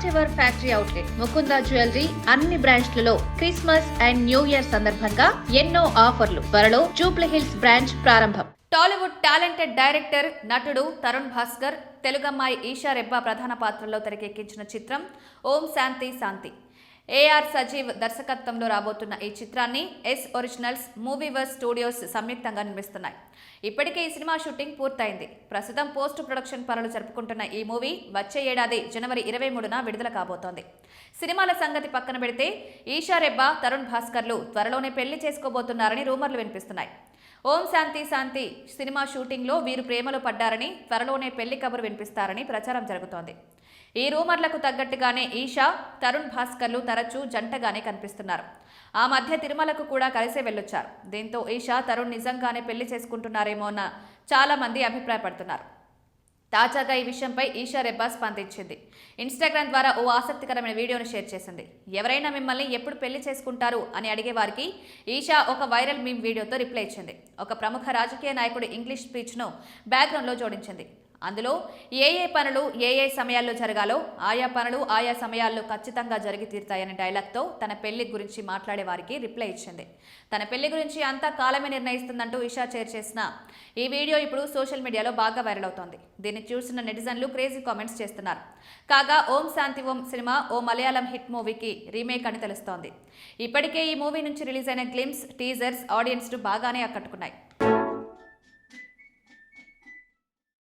First ever factory outlet Mukunda jewellery అన్ని బ్రాంచ్లలో Christmas and new year సందర్భంగా ఎన్నో ఆఫర్లు. త్వరలో జూబ్లీ హిల్స్ బ్రాంచ్ ప్రారంభం. టాలీవుడ్ టాలెంటెడ్ డైరెక్టర్ నటుడు తరుణ్ భాస్కర్ తెలుగమ్మాయి ఈషా రెబ్బా ప్రధాన పాత్రలో తెరకెక్కించిన చిత్రం ఓం శాంతి శాంతి. ఏఆర్ సజీవ్ దర్శకత్వంలో రాబోతున్న ఈ చిత్రాన్ని ఎస్ ఒరిజినల్స్, మూవీవర్స్ స్టూడియోస్ సంయుక్తంగా నిర్మిస్తున్నాయి. ఇప్పటికే ఈ సినిమా షూటింగ్ పూర్తయింది. ప్రస్తుతం పోస్ట్ ప్రొడక్షన్ పనులు జరుపుకుంటున్న ఈ మూవీ వచ్చే ఏడాది జనవరి 23న విడుదల కాబోతోంది. సినిమాల సంగతి పక్కన పెడితే ఈషా రెబ్బా, తరుణ్ భాస్కర్లు త్వరలోనే పెళ్లి చేసుకోబోతున్నారని రూమర్లు వినిపిస్తున్నాయి. ఓం శాంతి శాంతి సినిమా షూటింగ్లో వీరు ప్రేమలో పడ్డారని, త్వరలోనే పెళ్లి కబురు వినిపిస్తారని ప్రచారం జరుగుతోంది. ఈ రూమర్లకు తగ్గట్టుగానే ఈషా, తరుణ్ భాస్కర్లు తరచూ జంటగానే కనిపిస్తున్నారు. ఆ మధ్య తిరుమలకు కూడా కలిసే వెళ్ళొచ్చారు. దీంతో ఈషా, తరుణ్ నిజంగానే పెళ్లి చేసుకుంటున్నారేమో అన్న చాలా మంది అభిప్రాయపడుతున్నారు. తాజాగా ఈ విషయంపై ఈషా రెబ్బా స్పందించింది. ఇన్స్టాగ్రామ్ ద్వారా ఓ ఆసక్తికరమైన వీడియోను షేర్ చేసింది. ఎవరైనా మిమ్మల్ని ఎప్పుడు పెళ్లి చేసుకుంటారు అని అడిగే వారికి ఈషా ఒక వైరల్ మీమ్ వీడియోతో రిప్లై ఇచ్చింది. ఒక ప్రముఖ రాజకీయ నాయకుడి ఇంగ్లీష్ స్పీచ్ను బ్యాక్గ్రౌండ్లో జోడించింది. అందులో ఏ పనులు ఏ సమయాల్లో జరగాలో ఆయా పనులు ఆయా సమయాల్లో ఖచ్చితంగా జరిగి తీరుతాయనే డైలాగ్తో తన పెళ్లి గురించి మాట్లాడే వారికి రిప్లై ఇచ్చింది. తన పెళ్లి గురించి అంతా కాలమే నిర్ణయిస్తుందంటూ ఈషా షేర్ చేసిన ఈ వీడియో ఇప్పుడు సోషల్ మీడియాలో బాగా వైరల్ అవుతోంది. దీన్ని చూసిన నెటిజన్లు క్రేజీ కామెంట్స్ చేస్తున్నారు. కాగా ఓం శాంతి ఓం సినిమా ఓ మలయాళం హిట్ మూవీకి రీమేక్ అని తెలుస్తోంది. ఇప్పటికే ఈ మూవీ నుంచి రిలీజ్ అయిన గ్లిమ్స్, టీజర్స్ ఆడియన్స్ ను బాగానే ఆకట్టుకున్నాయి.